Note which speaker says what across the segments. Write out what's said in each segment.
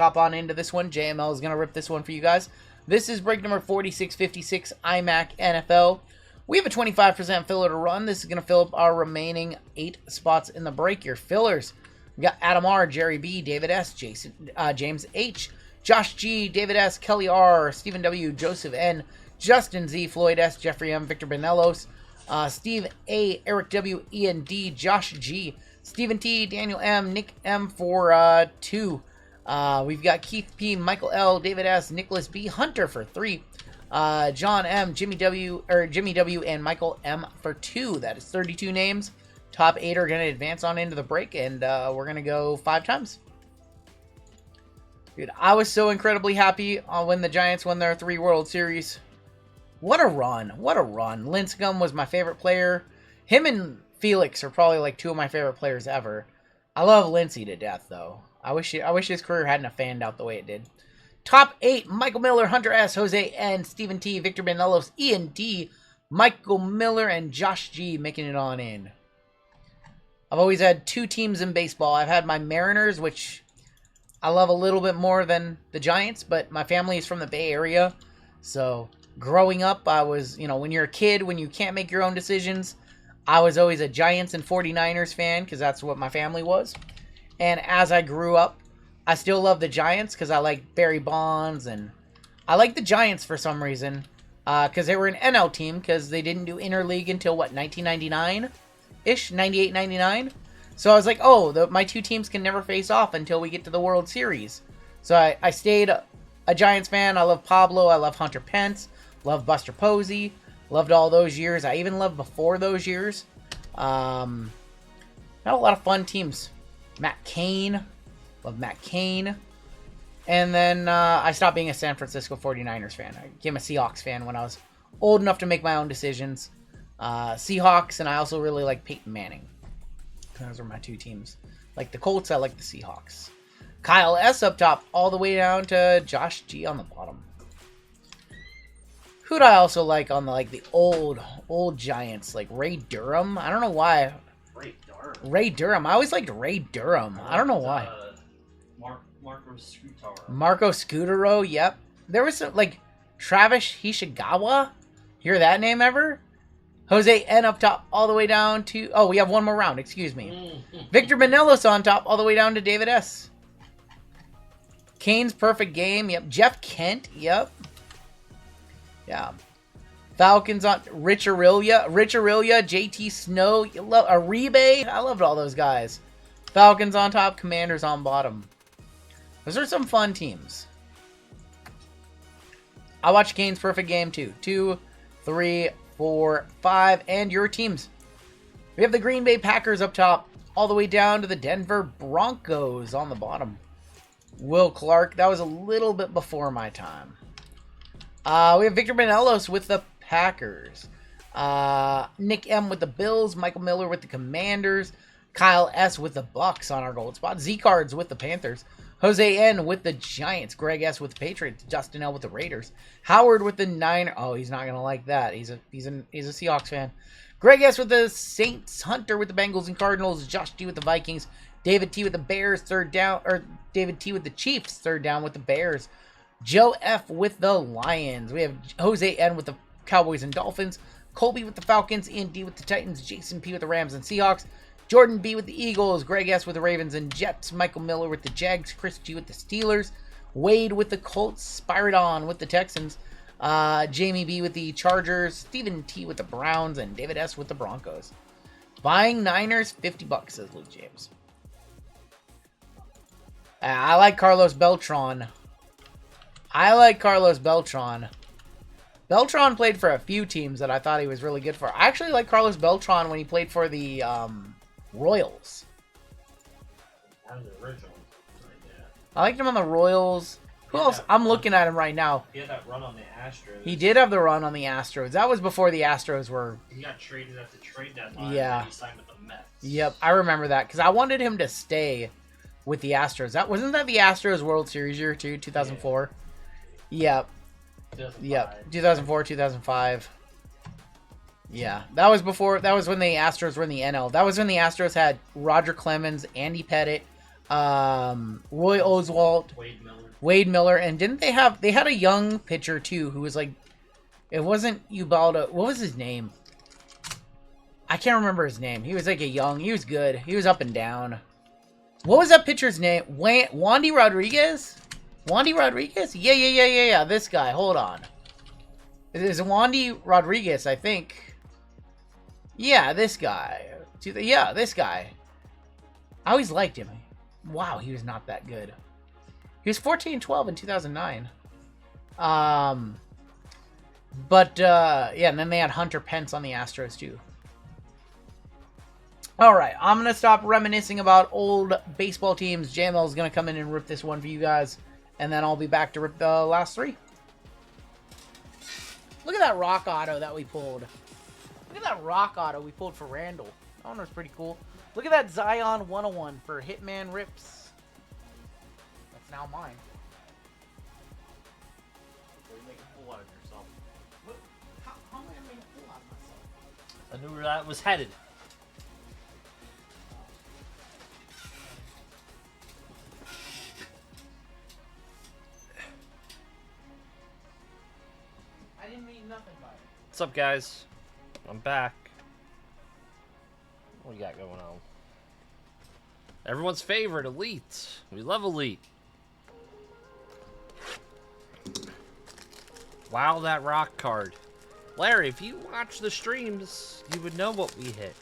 Speaker 1: Hop on into this one. JML is going to rip this one for you guys. This is break number 4656, IMAC NFL. We have a 25% filler to run. This is going to fill up our remaining 8 spots in the break. Your fillers, we got Adam R, Jerry B, David S, James H, Josh G, David S, Kelly R, Stephen W, Joseph N, Justin Z, Floyd S, Jeffrey M, Victor Benelos, Steve A, Eric W, Ian D, Josh G, Stephen T, Daniel M, Nick M for 2. We've got Keith P, Michael L, David S, Nicholas B, Hunter for 3, John M, Jimmy W, and Michael M for 2. That is 32 names. Top 8 are going to advance on into the break, and we're going to go 5 times. Dude, I was so incredibly happy when the Giants won their 3 World Series. What a run. What a run. Lincecum was my favorite player. Him and Felix are probably like 2 of my favorite players ever. I love Lindsey to death, though. I wish his career hadn't have fanned out the way it did. Top 8, Michael Miller, Hunter S, Jose N, Stephen T, Victor Benelos, Ian D, Michael Miller, and Josh G making it on in. I've always had 2 teams in baseball. I've had my Mariners, which I love a little bit more than the Giants, but my family is from the Bay Area. So growing up, I was, when you're a kid, when you can't make your own decisions, I was always a Giants and 49ers fan because that's what my family was. And as I grew up, I still love the Giants because I like Barry Bonds, and I like the Giants for some reason because they were an NL team because they didn't do interleague until, 1999-ish, 98, 99? So I was like, oh, my 2 teams can never face off until we get to the World Series. So I stayed a Giants fan. I love Pablo. I love Hunter Pence. Love Buster Posey. Loved all those years. I even loved before those years. Had a lot of fun teams. Matt Cain. Love Matt Cain. And then I stopped being a San Francisco 49ers fan. I became a Seahawks fan when I was old enough to make my own decisions. Seahawks, and I also really like Peyton Manning. Those are my 2 teams. Like the Colts, I like the Seahawks. Kyle S up top, all the way down to Josh G on the bottom. Who'd I also like on the old Giants, like Ray Durham? I don't know why. Ray Durham. I always liked Ray Durham. I don't know why.
Speaker 2: Marco Scutaro.
Speaker 1: Marco Scutaro, yep. There was some, Travis Hishigawa. Hear that name ever? Jose N up top, all the way down to... Oh, we have one more round, excuse me. Victor Benelos on top, all the way down to David S. Kane's perfect game, yep. Jeff Kent, yep. Yeah. Falcons on Rich Aurelia, JT Snow, Aribe. I loved all those guys. Falcons on top, Commanders on bottom. Those are some fun teams. I watched Kane's perfect game too. 2, 3, 4, 5, and your teams. We have the Green Bay Packers up top, all the way down to the Denver Broncos on the bottom. Will Clark, that was a little bit before my time. We have Victor Benelos with the Packers. Nick M with the Bills. Michael Miller with the Commanders. Kyle S with the Bucks on our gold spot. Z-Cards with the Panthers. Jose N with the Giants. Greg S with the Patriots. Justin L with the Raiders. Howard with the Niners. Oh, he's not gonna like that. He's a Seahawks fan. Greg S with the Saints. Hunter with the Bengals and Cardinals. Josh G with the Vikings. David T with the Bears. Third down. Or David T with the Chiefs. Third down with the Bears. Joe F with the Lions. We have Jose N with the Cowboys and Dolphins. Colby with the Falcons. Ian D with the Titans. Jason P with the Rams and Seahawks. Jordan B with the Eagles. Greg S with the Ravens and Jets. Michael Miller with the Jags. Chris G with the Steelers. Wade with the Colts. Spiridon with the Texans. Jamie B with the Chargers. Stephen T with the Browns. And David S with the Broncos. Buying Niners, $50, says Luke James. I like Carlos Beltran. Beltran played for a few teams that I thought he was really good for. I actually like Carlos Beltran when he played for the Royals.
Speaker 2: One of the originals.
Speaker 1: I liked him on the Royals. Who else? I'm looking at him right now.
Speaker 2: He had that run on the Astros.
Speaker 1: He did have the run on the Astros. That was before the Astros were...
Speaker 2: He got traded at the trade deadline.
Speaker 1: Yeah.
Speaker 2: And he signed with the Mets.
Speaker 1: Yep, I remember that. Because I wanted him to stay with the Astros. Wasn't that the Astros World Series year too? 2004? Yeah. Yep. 2004, 2005. Yeah, that was when the Astros were in the NL. That was when the Astros had Roger Clemens, Andy Pettitte, Roy Oswalt,
Speaker 2: Wade Miller.
Speaker 1: Wade Miller, and didn't they had a young pitcher too who was like, it wasn't Ubaldo. What was his name? I can't remember his name. He was like he was good. He was up and down. What was that pitcher's name? Wandy Rodriguez? Wandy Rodriguez? Yeah. This guy. Hold on. It is Wandy Rodriguez, I think. Yeah, this guy. Yeah, this guy. I always liked him. Wow, he was not that good. He was 14-12 in 2009. Yeah, and then they had Hunter Pence on the Astros too. All right, I'm going to stop reminiscing about old baseball teams. JML is going to come in and rip this one for you guys, and then I'll be back to rip the last three. Look at that rock auto that we pulled. Look at that rock auto we pulled for Randall. That one was pretty cool. Look at that Zion 101 for Hitman Rips. That's now mine.
Speaker 3: Or you make a fool out of yourself.
Speaker 1: What? How am I going to make a fool out of myself?
Speaker 3: I knew where that was headed.
Speaker 1: I didn't mean nothing by it.
Speaker 3: What's up, guys? I'm back. What we got going on? Everyone's favorite, Elite. We love Elite. Wow, that rock card. Larry, if you watch the streams, you would know what we hit.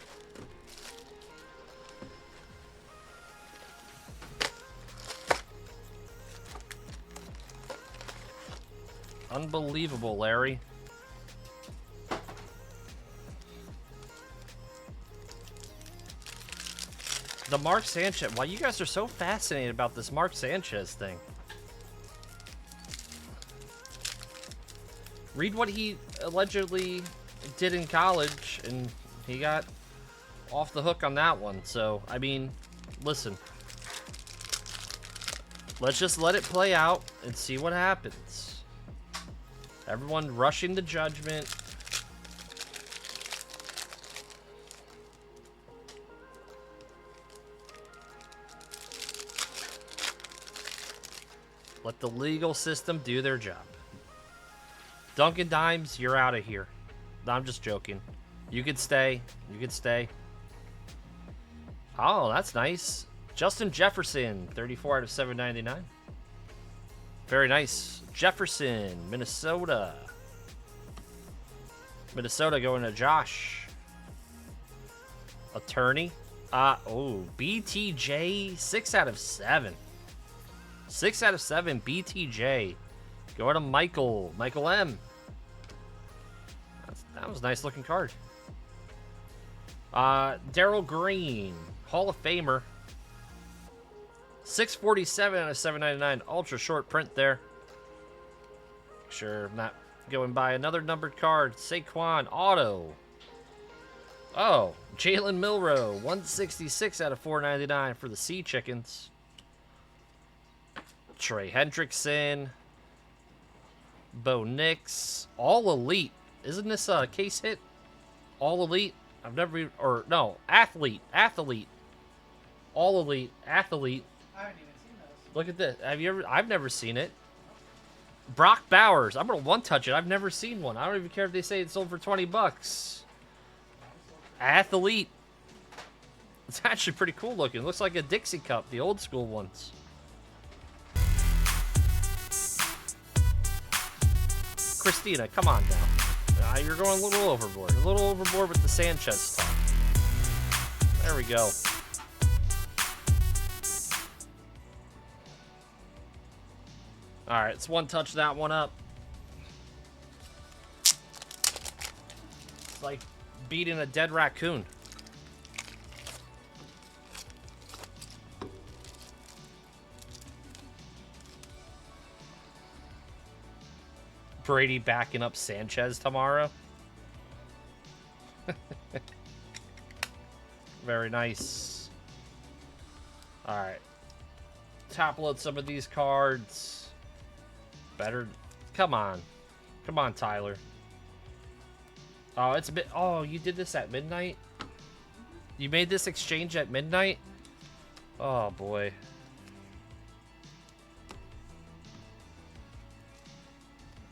Speaker 3: Unbelievable, Larry. The Mark Sanchez. Why you guys are so fascinated about this Mark Sanchez thing? Read what he allegedly did in college, and he got off the hook on that one. So, I mean, listen. Let's just let it play out and see what happens. Everyone rushing to judgment. Let the legal system do their job. Duncan Dimes, you're out of here. No, I'm just joking. You could stay. You could stay. Oh, that's nice. Justin Jefferson, 34 out of 799. Very nice. Jefferson, Minnesota. Minnesota going to Josh. Attorney. BTJ, 6 out of 7. 6 out of 7, BTJ. Go to Michael. Michael M. That was a nice looking card. Darryl Green, Hall of Famer. 647 out of 799. Ultra short print there. Make sure I'm not going by another numbered card. Saquon, auto. Oh, Jalen Milroe, 166 out of 499 for the Sea Chickens. Trey Hendrickson. Bo Nix. All Elite. Isn't this a case hit? All Elite? I've never... Or, no. Athlete. Athlete. All Elite. Athlete.
Speaker 1: I haven't even seen those.
Speaker 3: Look at this. Have you ever... I've never seen it. Brock Bowers. I'm going to one-touch it. I've never seen one. I don't even care if they say it sold for 20 bucks. Athlete. It's actually pretty cool looking. It looks like a Dixie Cup, the old school ones. Christina, come on now. You're going a little overboard. A little overboard with the Sanchez talk. There we go. Alright, let's one-touch that one up. It's like beating a dead raccoon. Brady backing up Sanchez tomorrow. Very nice. Alright. Top load some of these cards. Better. Come on. Come on, Tyler. Oh, it's a bit. Oh, you did this at midnight? You made this exchange at midnight? Oh, boy.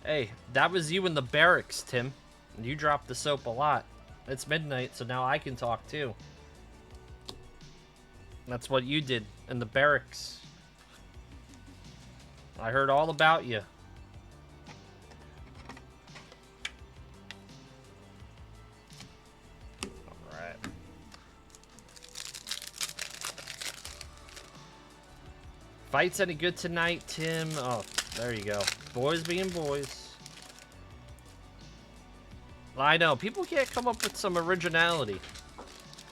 Speaker 3: Hey, that was you in the barracks, Tim. You dropped the soap a lot. It's midnight, so now I can talk too. That's what you did in the barracks. I heard all about you. Alright. Fights any good tonight, Tim? Oh, there you go. Boys being boys. I know, people can't come up with some originality.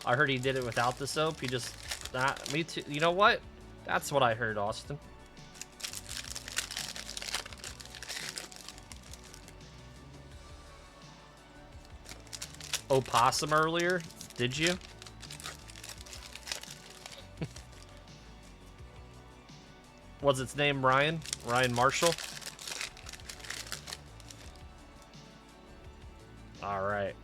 Speaker 3: I heard he did it without the soap. He just... me too. You know what? That's what I heard, Austin. Opossum earlier? Did you? Was its name Ryan? Ryan Marshall? Alright.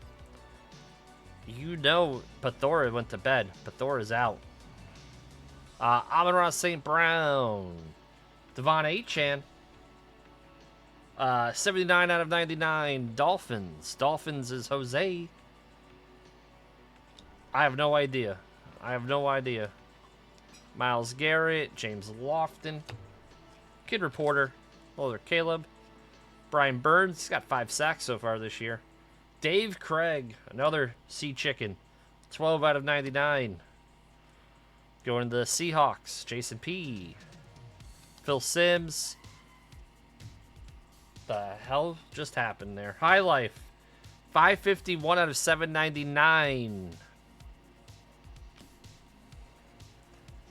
Speaker 3: You know Pathora went to bed. Pathora's out. Amon-Ra St. Brown. Devon Achan. 79 out of 99. Dolphins. Dolphins is Jose. I have no idea. I have no idea. Miles Garrett. James Lofton. Kid Reporter. Older Caleb. Brian Burns. He's got 5 sacks so far this year. Dave Craig. Another Sea Chicken. 12 out of 99. Going to the Seahawks. Jason P. Phil Sims. The hell just happened there? High Life. 551 out of 799.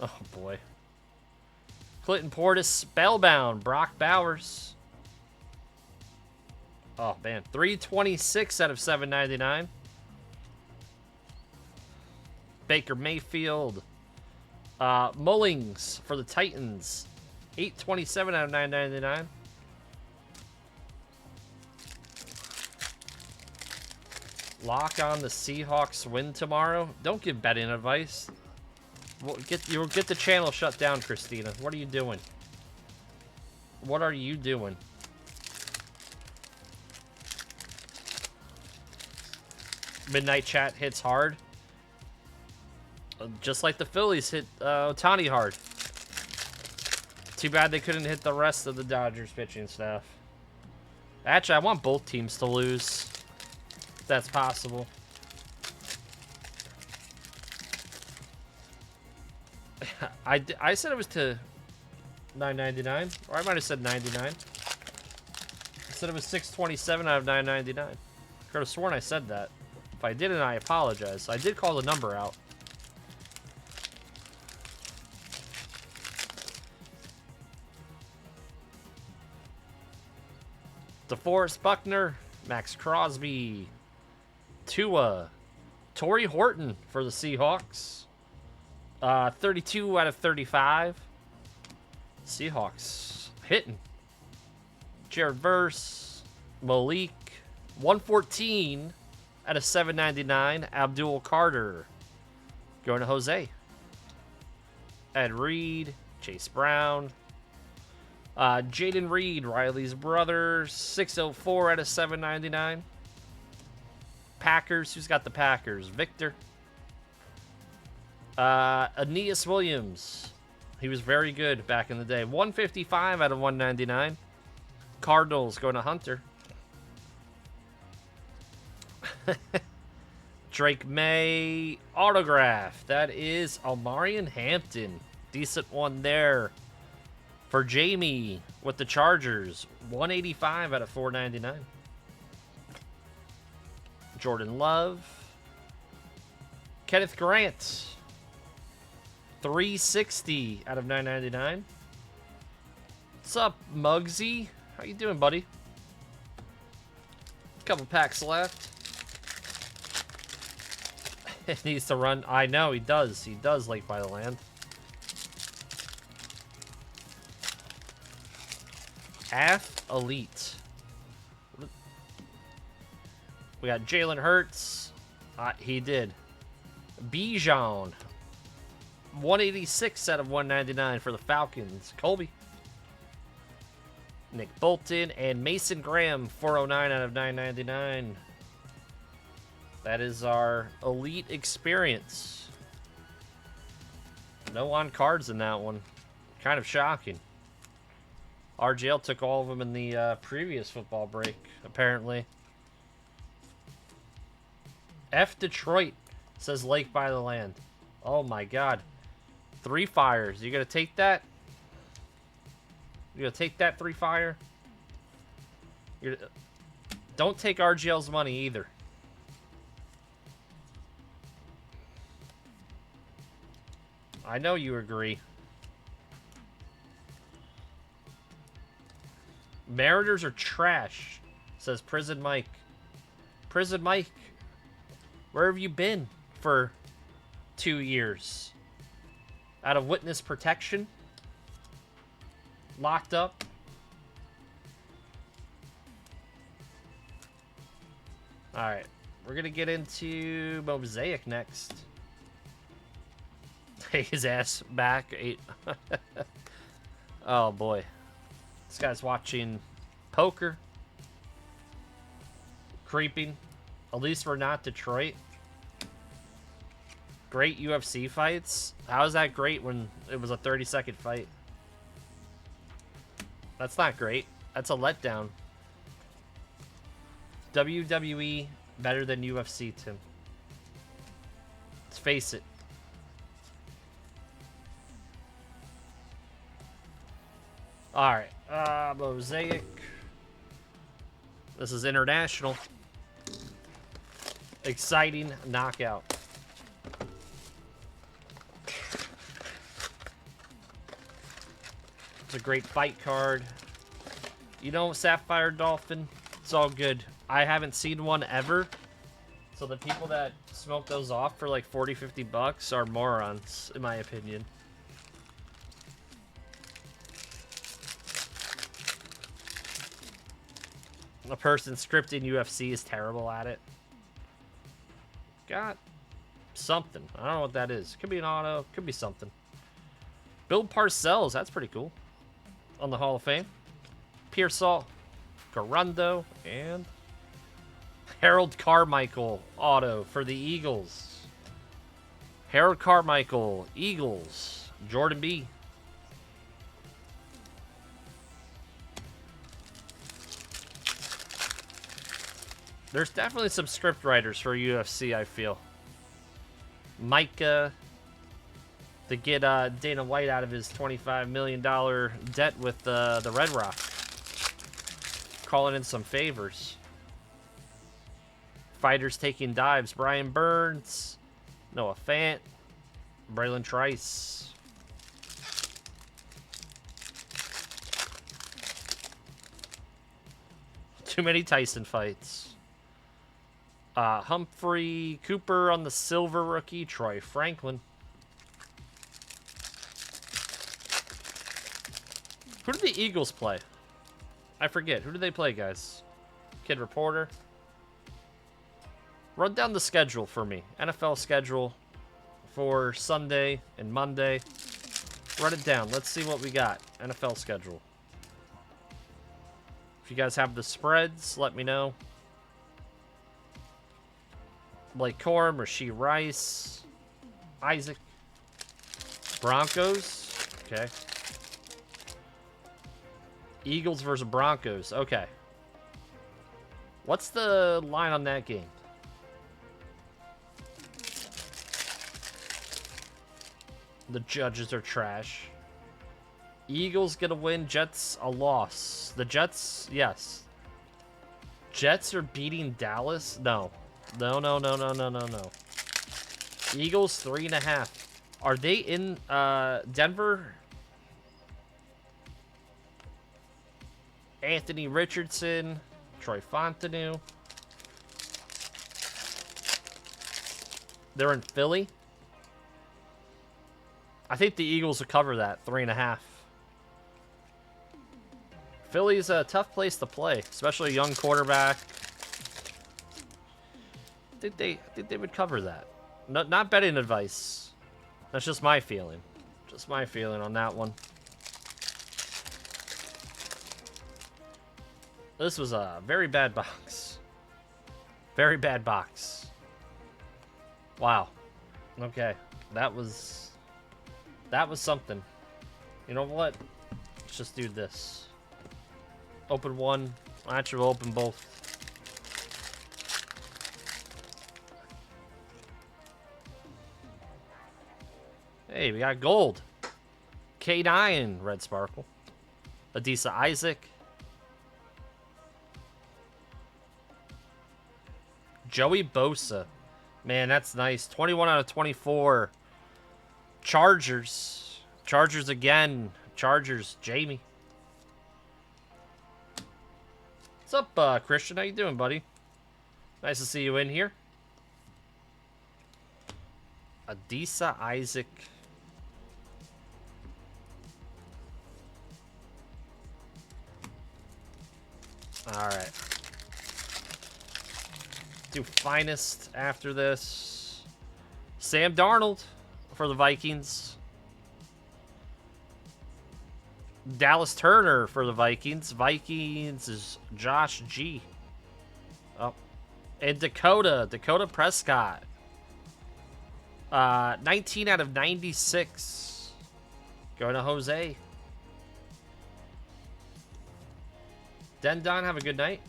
Speaker 3: Oh, boy. Clinton Portis. Spellbound. Brock Bowers. Oh, man. 326 out of 799. Baker Mayfield. Mullings for the Titans. 827 out of 999. Lock on the Seahawks win tomorrow. Don't give betting advice. You'll get the channel shut down, Christina. What are you doing? What are you doing? Midnight Chat hits hard. Just like the Phillies hit Ohtani hard. Too bad they couldn't hit the rest of the Dodgers pitching staff. Actually, I want both teams to lose. If that's possible. I said it was to $9.99, or I might have said 99. I said it was 627 out of 9.99. Could have sworn I said that. If I didn't, I apologize. I did call the number out. DeForest Buckner, Max Crosby, Tua, Torrey Horton for the Seahawks. 32 out of 35. Seahawks hitting. Jared Verse, Malik, 114 out of 799. Abdul Carter going to Jose. Ed Reed, Chase Brown, Jaden Reed, Riley's brother, 604 out of 799. Packers, who's got the Packers? Victor. Aeneas Williams. He was very good back in the day. 155 out of 199. Cardinals going to Hunter. Drake May autograph. That is Almarian Hampton. Decent one there for Jamie with the Chargers. 185 out of 499. Jordan Love. Kenneth Grant. 360 out of 999. What's up, Muggsy? How you doing, buddy? Couple packs left. It needs to run. I know, he does. He does, Lake by the Land. Half Elite. We got Jalen Hurts. He did. Bijan. 186 out of 199 for the Falcons. Colby. Nick Bolton, and Mason Graham, 409 out of 999. That is our elite experience. No on cards in that one. Kind of shocking. RGL took all of them in the previous football break, apparently. F Detroit, says Lake by the Land. Oh my god. 3 fires. You gonna take that? You gonna take that 3 fire? Don't take RGL's money either. I know you agree. Mariners are trash, says Prison Mike. Prison Mike, where have you been for 2 years? Out of witness protection? Locked up? Alright, we're gonna get into Mosaic next. Take his ass back. Oh boy. This guy's watching poker. Creeping. At least we're not Detroit. Great UFC fights. How is that great when it was a 30-second fight? That's not great. That's a letdown. WWE better than UFC, Tim. Let's face it. Alright. Mosaic. This is international. Exciting knockout. It's a great fight card. You know, Sapphire Dolphin, it's all good. I haven't seen one ever. So the people that smoke those off for like 40, 50 bucks are morons, in my opinion. A person scripting UFC is terrible at it. Got something. I don't know what that is. Could be an auto. Could be something. Bill Parcells. That's pretty cool. On the Hall of Fame. Pearsall. Garundo. And Harold Carmichael. Auto for the Eagles. Harold Carmichael. Eagles. Jordan B. There's definitely some script writers for UFC, I feel. Micah to get Dana White out of his $25 million debt with the Red Rock. Calling in some favors. Fighters taking dives. Brian Burns. Noah Fant. Braylon Trice. Too many Tyson fights. Humphrey Cooper on the silver rookie. Troy Franklin. Who did the Eagles play? I forget. Who did they play, guys? Kid Reporter. Run down the schedule for me. NFL schedule for Sunday and Monday. Run it down. Let's see what we got. NFL schedule. If you guys have the spreads, let me know. Blake Corum, Rashee Rice, Isaac, Broncos, okay. Eagles versus Broncos, okay. What's the line on that game? The judges are trash. Eagles get a win, Jets a loss. The Jets, yes. Jets are beating Dallas? No. No. Eagles 3.5. Are they in Denver? Anthony Richardson, Troy Fontenot. They're in Philly. I think the Eagles will cover that 3.5. Philly's a tough place to play, especially a young quarterback. I think they would cover that. Not betting advice. That's just my feeling. Just my feeling on that one. This was a very bad box. Very bad box. Wow. Okay. That was something. You know what? Let's just do this. Open one. Actually, we'll open both. Hey, we got gold. K9 red sparkle. Adisa Isaac. Joey Bosa. Man, that's nice. 21 out of 24. Chargers. Chargers again. Chargers. Jamie. What's up, Christian? How you doing, buddy? Nice to see you in here. Adisa Isaac. Alright. Do finest after this. Sam Darnold for the Vikings. Dallas Turner for the Vikings. Vikings is Josh G. Oh. And Dakota Prescott. 19 out of 96. Going to Jose. Dendon, have a good night.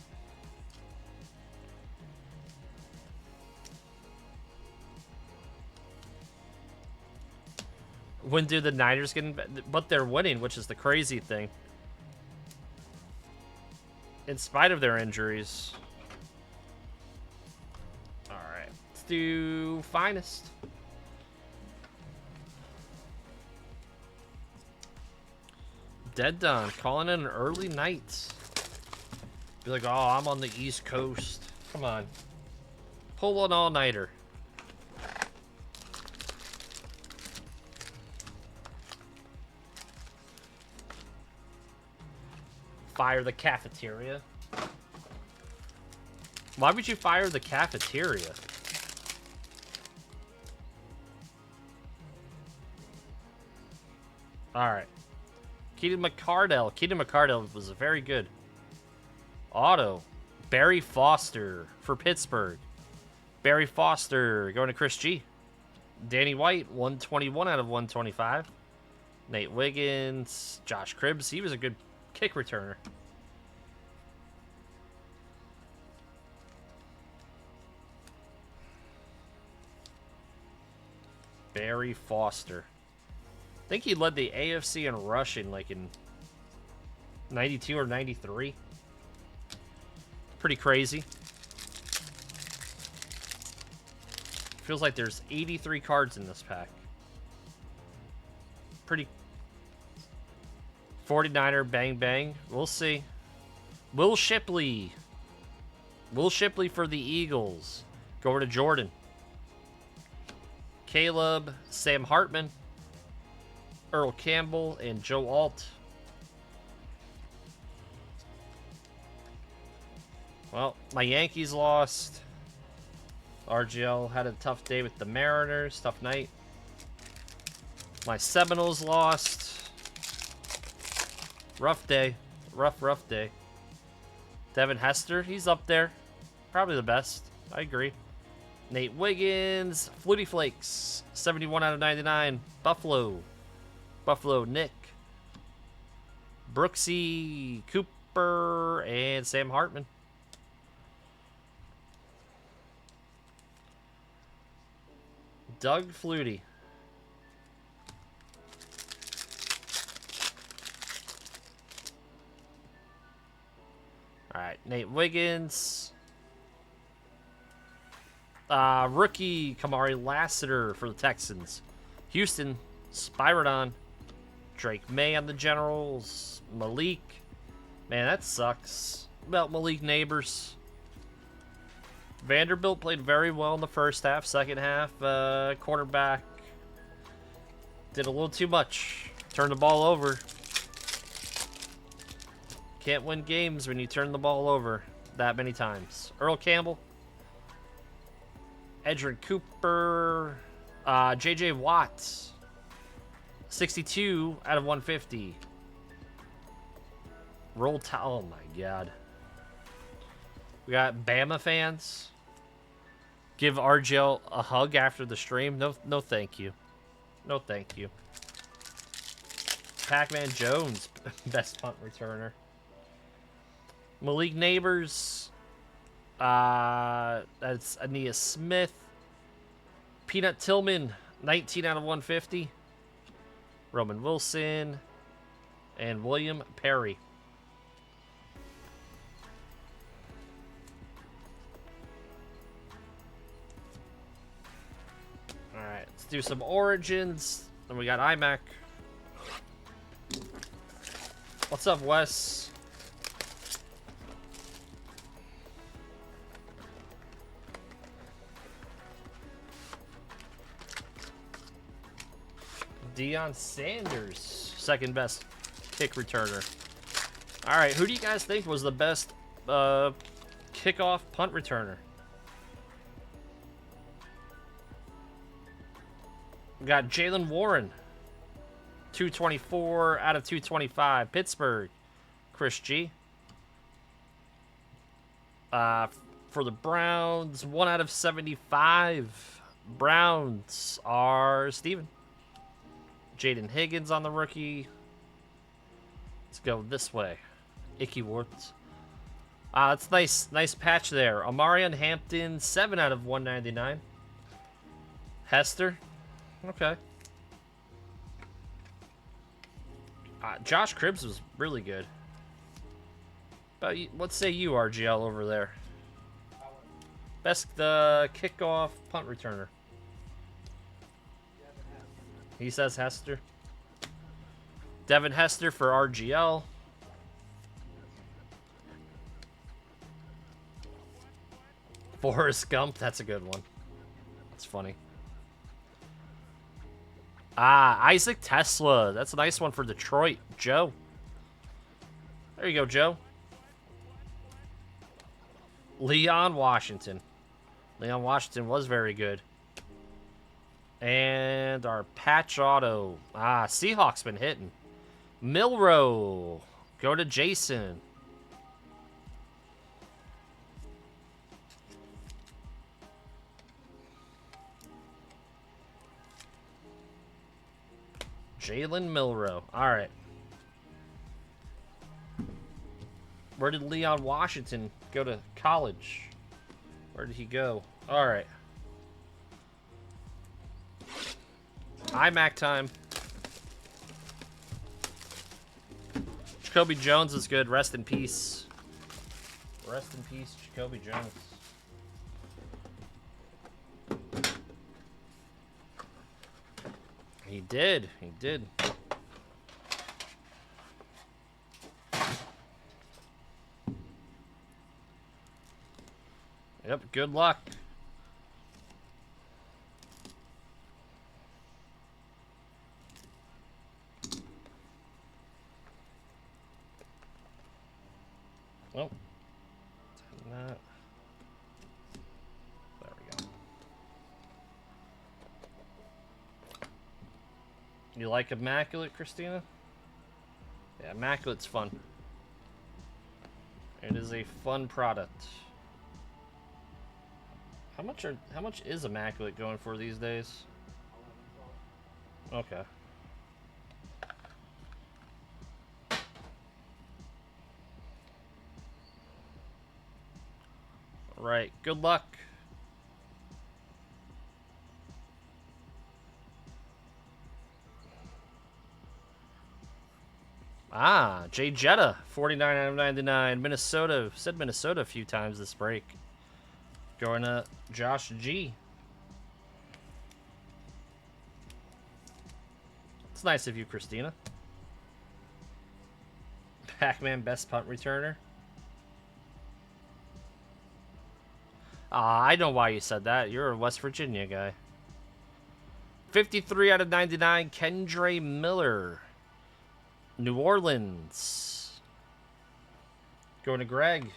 Speaker 3: When do the Niners get in? But they're winning, which is the crazy thing. In spite of their injuries. Alright. Let's do finest. Dead Don calling in an early night. Be like, oh, I'm on the East Coast. Come on. Pull an all-nighter. Fire the cafeteria. Why would you fire the cafeteria? Alright. Keaton McCardell. Keaton McCardell was very good. Auto. Barry Foster for Pittsburgh. Barry Foster going to Chris G. Danny White, 121 out of 125. Nate Wiggins. Josh Cribbs. He was a good kick returner. Barry Foster. I think he led the AFC in rushing like in 92 or 93. Pretty crazy. Feels like there's 83 cards in this pack. Pretty 49er bang bang. We'll see. Will Shipley. Will Shipley for the Eagles. Go over to Jordan. Caleb, Sam Hartman, Earl Campbell, and Joe Alt. Well, my Yankees lost. RGL had a tough day with the Mariners. Tough night. My Seminoles lost. Rough day. Rough day. Devin Hester, he's up there. Probably the best. I agree. Nate Wiggins. Flutie Flakes. 71 out of 99. Buffalo. Buffalo Nick. Brooksy Cooper. And Sam Hartman. Doug Flutie. All right, Nate Wiggins. Rookie Kamari Lassiter for the Texans. Houston, Spyrodon. Drake May on the Generals. Malik. Man, that sucks. About Malik Neighbors. Vanderbilt played very well in the first half. Second half, quarterback did a little too much. Turned the ball over. Can't win games when you turn the ball over that many times. Earl Campbell. Edrin Cooper. J.J. Watts. 62 out of 150. Oh, my God. We got Bama fans. Give RGL a hug after the stream. No, thank you. No, thank you. Pac-Man Jones, best punt returner. Malik Neighbors. That's Ania Smith. Peanut Tillman, 19 out of 150. Roman Wilson. And William Perry. Alright, let's do some Origins. Then we got iMac. What's up, Wes? Deion Sanders, second best kick returner. Alright, who do you guys think was the best kickoff punt returner? We got Jalen Warren, 224 out of 225. Pittsburgh, Chris G. For the Browns, 1 out of 75. Browns are Steven. Jaden Higgins on the rookie. Let's go this way. Icky Warts. That's nice. Nice patch there. Amarian Hampton, 7 out of 199. Hester. Okay. Josh Cribbs was really good. But what say you, RGL, over there? Best kickoff punt returner. He says Hester. Devin Hester for RGL. Forrest Gump, that's a good one. That's funny. Isaac Tesla. That's a nice one for Detroit. Joe. There you go, Joe. Leon Washington. Leon Washington was very good. And our patch auto. Seahawks been hitting. Milrow. Go to Jason. Jalen Milrow. All right. Where did Leon Washington go to college? Where did he go? All right. iMac time. Jacoby Jones is good. Rest in peace. Rest in peace, Jacoby Jones. He did. He did. Yep, good luck. Well, not. There we go. You like Immaculate, Christina? Yeah, Immaculate's fun. It is a fun product. How much is Immaculate going for these days? Okay. Right. Good luck. Jay Jetta, 49 out of 99. Minnesota. Said Minnesota a few times this break. Going to Josh G. It's nice of you, Christina. Pac-Man best punt returner. I know why you said that. You're a West Virginia guy. 53 out of 99. Kendre Miller. New Orleans. Going to Greg.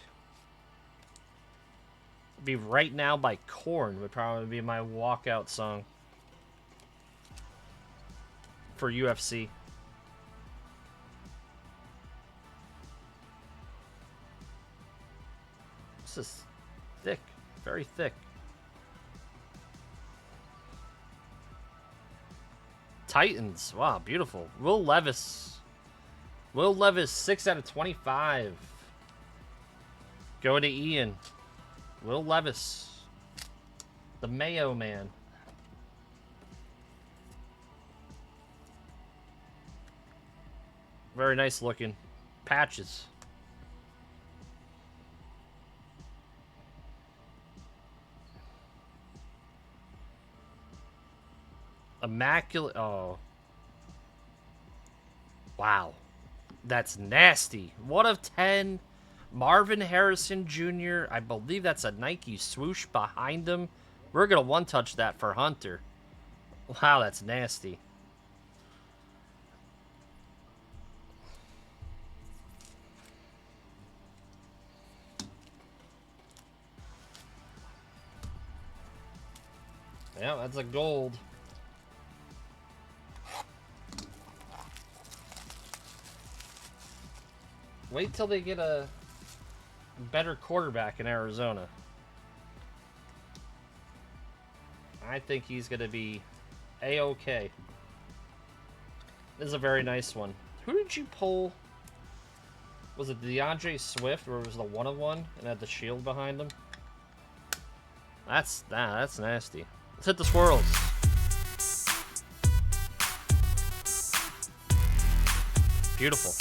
Speaker 3: Be Right Now by Korn would probably be my walkout song for UFC. This is thick. Very thick. Titans. Wow, beautiful. Will Levis. Will Levis, 6 out of 25. Going to Ian. Will Levis. The Mayo Man. Very nice looking. Patches. Immaculate. Oh. Wow. That's nasty. 1 of 10. Marvin Harrison Jr. I believe that's a Nike swoosh behind him. We're going to one-touch that for Hunter. Wow, that's nasty. Yeah, that's a gold. Wait till they get a better quarterback in Arizona. I think he's going to be A-OK. This is a very nice one. Who did you pull? Was it DeAndre Swift, where it was the 1-of-1 and had the shield behind him? That's nasty. Let's hit the swirls. Beautiful.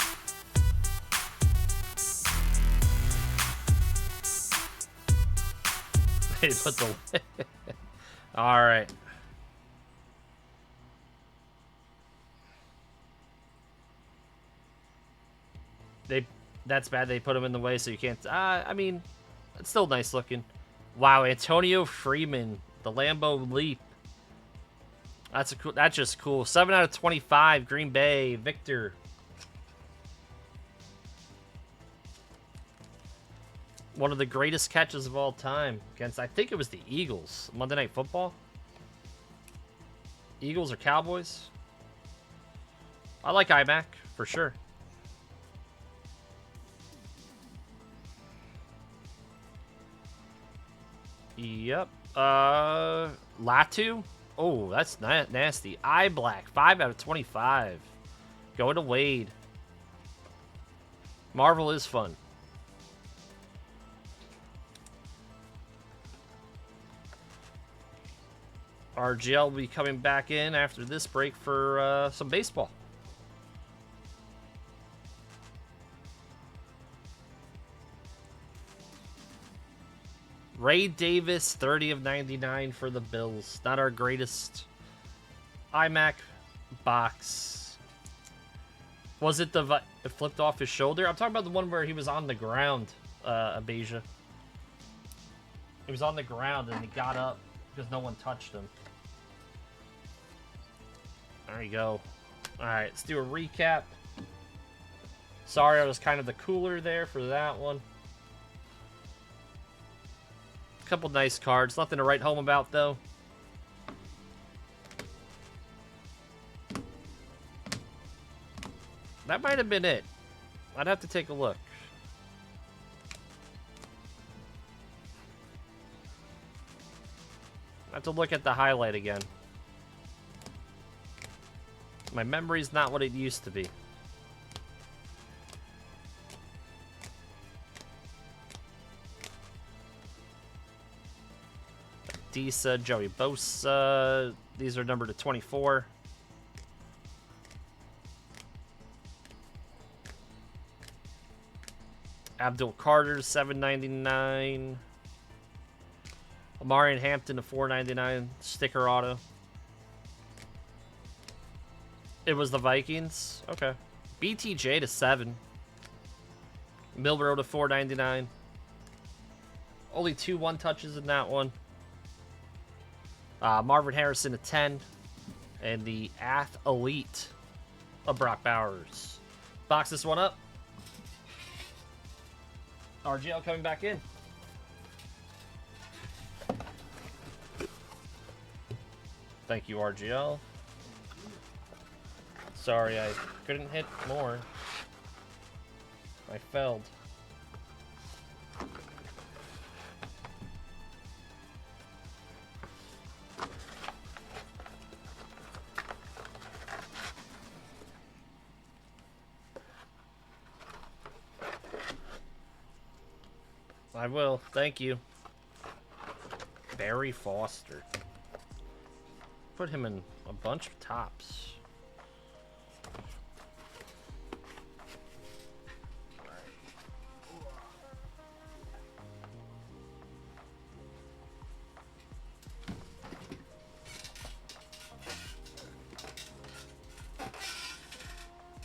Speaker 3: They put the... Alright. That's bad they put him in the way so you can't... I mean, it's still nice looking. Wow, Antonio Freeman. The Lambeau Leap. That's just cool. 7 out of 25. Green Bay. Victor. One of the greatest catches of all time against, I think it was the Eagles. Monday Night Football. Eagles or Cowboys. I like iMac for sure. Yep. Latu. Oh, that's nasty. Eye Black. 5 out of 25. Going to Wade. Marvel is fun. RGL will be coming back in after this break for some baseball. Ray Davis, 30 of 99 for the Bills. Not our greatest iMac box. Was it it flipped off his shoulder? I'm talking about the one where he was on the ground, Abeja. He was on the ground and he got up because no one touched him. There you go. Alright, let's do a recap. Sorry, I was kind of the cooler there for that one. Couple nice cards. Nothing to write home about, though. That might have been it. I'd have to take a look. I have to look at the highlight again. My memory's not what it used to be. Disa, Joey Bosa. These are numbered to 24. Abdul Carter, 799. Amari and Hampton, to 499. Sticker auto. It was the Vikings. Okay. BTJ to 7. Milborough to 499. Only 2 one-touches in that one. Marvin Harrison to 10. And the Athlete of Brock Bowers. Box this one up. RGL coming back in. Thank you, RGL. Sorry, I couldn't hit more. I failed. I will. Thank you. Barry Foster. Put him in a bunch of tops.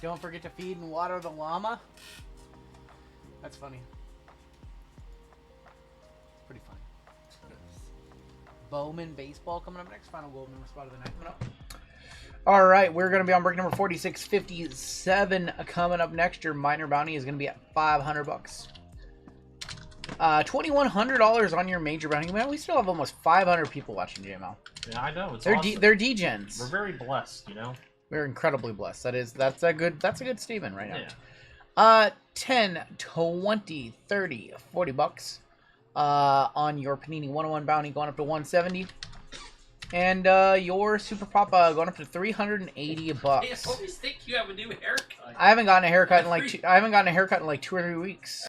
Speaker 1: Don't forget to feed and water the llama. That's funny. Pretty funny. Bowman baseball coming up next. Final gold number spot of the night coming up. All right, we're going to be on break number 4657 coming up next. Your minor bounty is going to be at $500. $2,100 on your major bounty. Man, we still have almost 500 people watching JML.
Speaker 2: Yeah, I know. It's
Speaker 1: They're
Speaker 2: awesome.
Speaker 1: they're degens.
Speaker 2: We're very blessed, you know.
Speaker 1: We're incredibly blessed. That's a good statement right now.
Speaker 2: Yeah.
Speaker 1: 10, 20, 30, $40 on your Panini 101 bounty going up to 170. And your Super Papa going up to $380.
Speaker 4: I always think you have a new haircut.
Speaker 1: I haven't gotten a haircut in like 2 or 3 weeks.